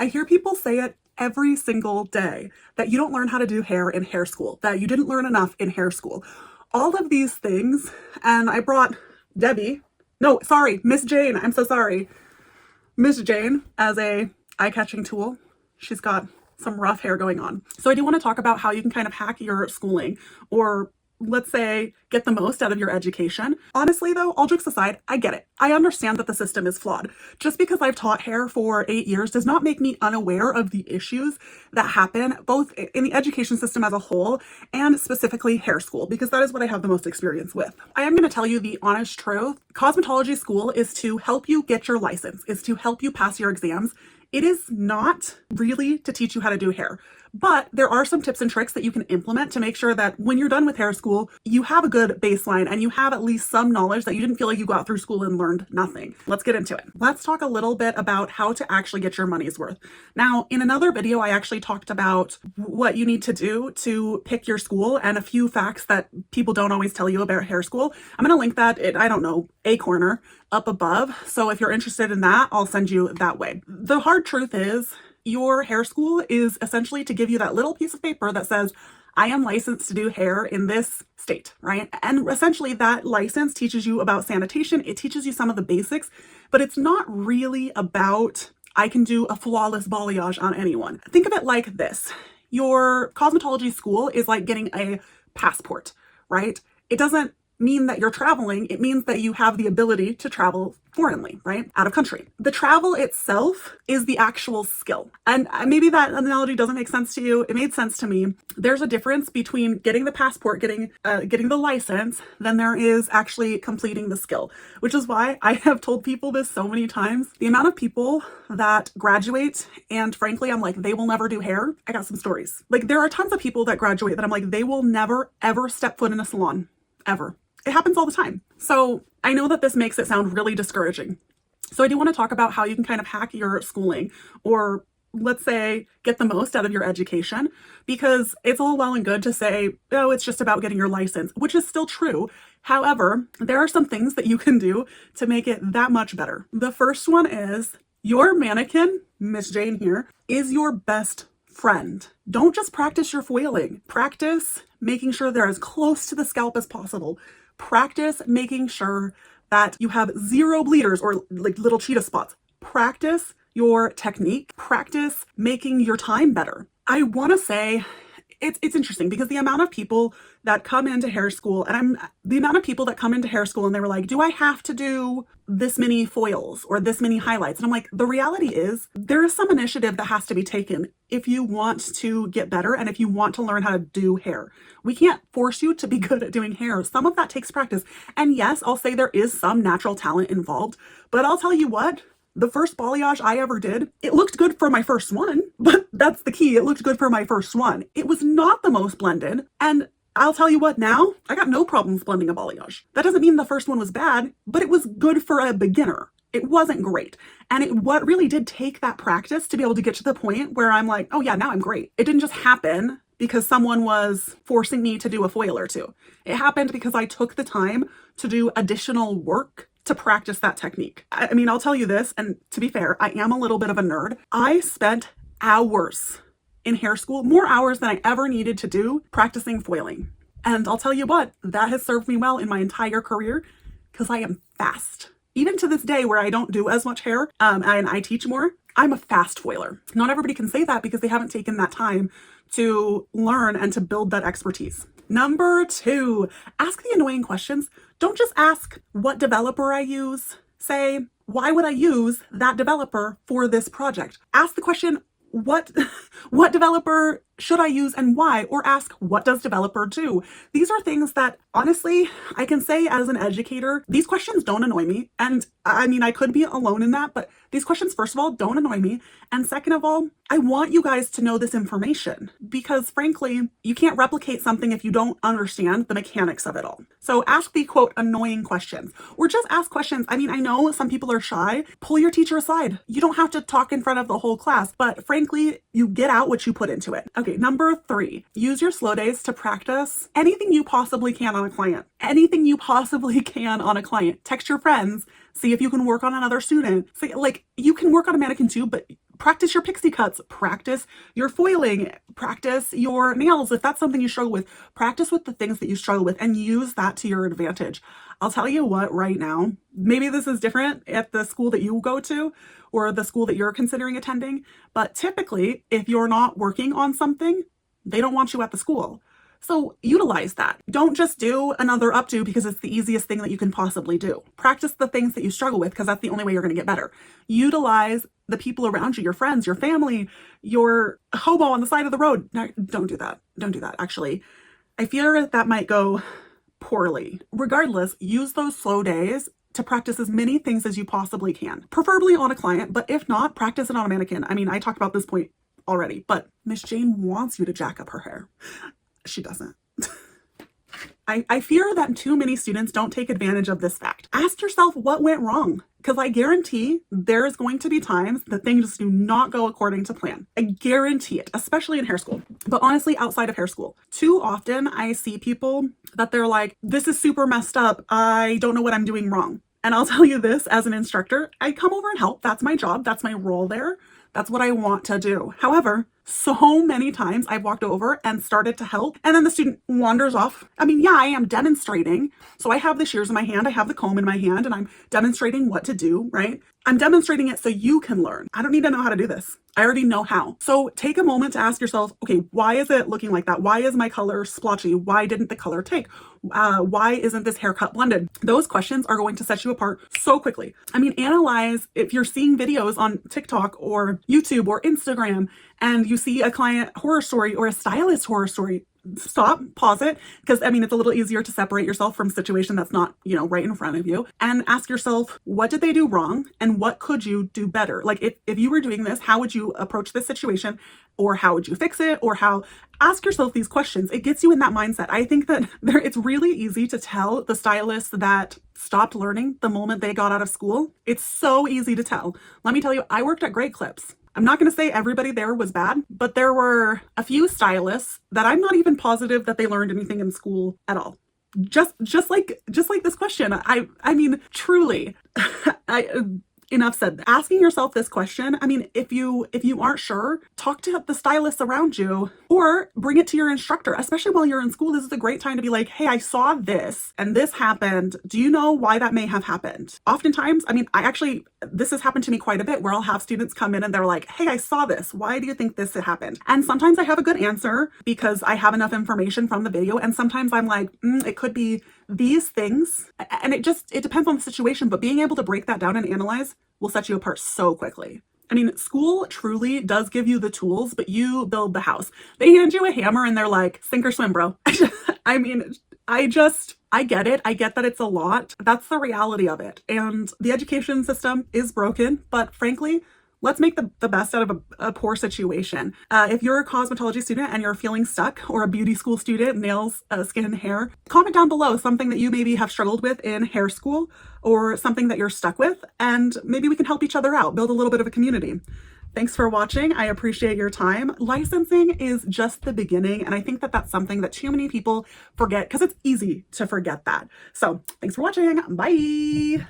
I hear people say it every single day that you don't learn how to do hair in hair school, that you didn't learn enough in hair school. All of these things, and I brought Debbie, no, sorry, Miss Jane, I'm so sorry. Miss Jane as a eye-catching tool. She's got some rough hair going on. So I do want to talk about how you can kind of hack your schooling, or let's say get the most out of your education. Honestly though, all jokes aside, I get it. I understand that the system is flawed. Just because I've taught hair for 8 years does not make me unaware of the issues that happen both in the education system as a whole and specifically hair school, because that is what I have the most experience with. I am going to tell you the honest truth. Cosmetology school is to help you get your license, is to help you pass your exams. It is not really to teach you how to do hair, but there are some tips and tricks that you can implement to make sure that when you're done with hair school, you have a good baseline and you have at least some knowledge that you didn't feel like you got through school and learned nothing. Let's get into it. Let's talk a little bit about how to actually get your money's worth. Now, in another video, I actually talked about what you need to do to pick your school and a few facts that people don't always tell you about hair school. I'm going to link that in, I don't know, a corner up above. So if you're interested in that, I'll send you that way. The hard truth is your hair school is essentially to give you that little piece of paper that says, I am licensed to do hair in this state, right? And essentially that license teaches you about sanitation. It teaches you some of the basics, but it's not really about, I can do a flawless balayage on anyone. Think of it like this. Your cosmetology school is like getting a passport, right? It doesn't mean that you're traveling. It means that you have the ability to travel foreignly, right? Out of country. The travel itself is the actual skill. And maybe that analogy doesn't make sense to you. It made sense to me. There's a difference between getting the passport, getting the license, than there is actually completing the skill, which is why I have told people this so many times. The amount of people that graduate, and frankly, I'm like, they will never do hair. I got some stories. Like, there are tons of people that graduate that I'm like, they will never, ever step foot in a salon, ever. It happens all the time. So I know that this makes it sound really discouraging. So I do want to talk about how you can kind of hack your schooling, or let's say get the most out of your education, because it's all well and good to say, oh, it's just about getting your license, which is still true. However, there are some things that you can do to make it that much better. The first one is your mannequin, Miss Jane here, is your best friend. Don't just practice your foiling. Practice making sure they're as close to the scalp as possible. Practice making sure that you have zero bleeders or like little cheetah spots. Practice your technique. Practice making your time better. I want to say it's interesting because the amount of people that come into hair school, and the amount of people that come into hair school and they were like, do I have to do this many foils or this many highlights? And I'm like, the reality is there is some initiative that has to be taken if you want to get better and if you want to learn how to do hair. We can't force you to be good at doing hair. Some of that takes practice. And yes, I'll say there is some natural talent involved, but I'll tell you what, the first balayage I ever did, it looked good for my first one, but that's the key. It looked good for my first one. It was not the most blended. And I'll tell you what, now I got no problems blending a balayage. That doesn't mean the first one was bad, but it was good for a beginner. It wasn't great. And what really did take that practice to be able to get to the point where I'm like, oh yeah, now I'm great. It didn't just happen because someone was forcing me to do a foil or two. It happened because I took the time to do additional work to practice that technique. I mean, I'll tell you this, and to be fair, I am a little bit of a nerd. I spent hours in hair school, more hours than I ever needed to do practicing foiling. And I'll tell you what, that has served me well in my entire career because I am fast. Even to this day where I don't do as much hair and I teach more, I'm a fast foiler. Not everybody can say that because they haven't taken that time to learn and to build that expertise. Number 2, ask the annoying questions. Don't just ask what developer I use. Say, why would I use that developer for this project? Ask the question, what developer should I use and why? Or ask, what does developer do? These are things that honestly, I can say as an educator, these questions don't annoy me. And I mean, I could be alone in that, but these questions, first of all, don't annoy me. And second of all, I want you guys to know this information because frankly, you can't replicate something if you don't understand the mechanics of it all. So ask the quote, annoying questions, or just ask questions. I mean, I know some people are shy. Pull your teacher aside. You don't have to talk in front of the whole class, but frankly, you get out what you put into it. Okay, number 3, use your slow days to practice anything you possibly can on a client. Anything you possibly can on a client. Text your friends, see if you can work on another student. See, like, you can work on a mannequin too, but Practice your pixie cuts, practice your foiling, practice your nails. If that's something you struggle with, practice with the things that you struggle with and use that to your advantage. I'll tell you what, right now, maybe this is different at the school that you go to or the school that you're considering attending, but typically, if you're not working on something, they don't want you at the school. So utilize that. Don't just do another updo because it's the easiest thing that you can possibly do. Practice the things that you struggle with because that's the only way you're going to get better. Utilize the people around you, your friends, your family, your hobo on the side of the road. No, don't do that. Don't do that. Actually, I fear that might go poorly. Regardless, use those slow days to practice as many things as you possibly can, preferably on a client, but if not, practice it on a mannequin. I mean, I talked about this point already, but Miss Jane wants you to jack up her hair. She doesn't. I fear that too many students don't take advantage of this fact. Ask yourself what went wrong, because I guarantee there's going to be times that things do not go according to plan. I guarantee it, especially in hair school. But honestly, outside of hair school, too often I see people that they're like, this is super messed up. I don't know what I'm doing wrong. And I'll tell you this, as an instructor, I come over and help. That's my job. That's my role there. That's what I want to do. However, so many times I've walked over and started to help, and then the student wanders off. I mean, yeah, I am demonstrating. So I have the shears in my hand, I have the comb in my hand, and I'm demonstrating what to do, right? I'm demonstrating it so you can learn. I don't need to know how to do this. I already know how. So take a moment to ask yourself, okay, why is it looking like that? Why is my color splotchy? Why didn't the color take? Why isn't this haircut blended? Those questions are going to set you apart so quickly. I mean, analyze if you're seeing videos on TikTok or YouTube or Instagram and you see a client horror story or a stylist horror story. Stop, pause it, because I mean, it's a little easier to separate yourself from a situation that's not, right in front of you, and ask yourself, what did they do wrong and what could you do better? Like if you were doing this, how would you approach this situation, or how would you fix it, or ask yourself these questions. It gets you in that mindset. I think that it's really easy to tell the stylists that stopped learning the moment they got out of school. It's so easy to tell. Let me tell you, I worked at Great Clips. I'm not going to say everybody there was bad, but there were a few stylists that I'm not even positive that they learned anything in school at all. Just like this question. I mean, truly, enough said. Asking yourself this question, I mean, if you aren't sure, talk to the stylists around you or bring it to your instructor, especially while you're in school. This is a great time to be like, hey, I saw this and this happened. Do you know why that may have happened? Oftentimes, I mean, this has happened to me quite a bit where I'll have students come in and they're like, hey, I saw this. Why do you think this happened? And sometimes I have a good answer because I have enough information from the video. And sometimes I'm like, it could be these things. And it depends on the situation, but being able to break that down and analyze will set you apart so quickly. I mean, school truly does give you the tools, but you build the house. They hand you a hammer and they're like, sink or swim, bro. I mean, I get it. I get that it's a lot. That's the reality of it. And the education system is broken, but frankly, let's make the best out of a poor situation. If you're a cosmetology student and you're feeling stuck, or a beauty school student, nails, skin, hair, comment down below something that you maybe have struggled with in hair school or something that you're stuck with, and maybe we can help each other out, build a little bit of a community. Thanks for watching. I appreciate your time. Licensing is just the beginning, and I think that that's something that too many people forget because it's easy to forget that. So thanks for watching. Bye.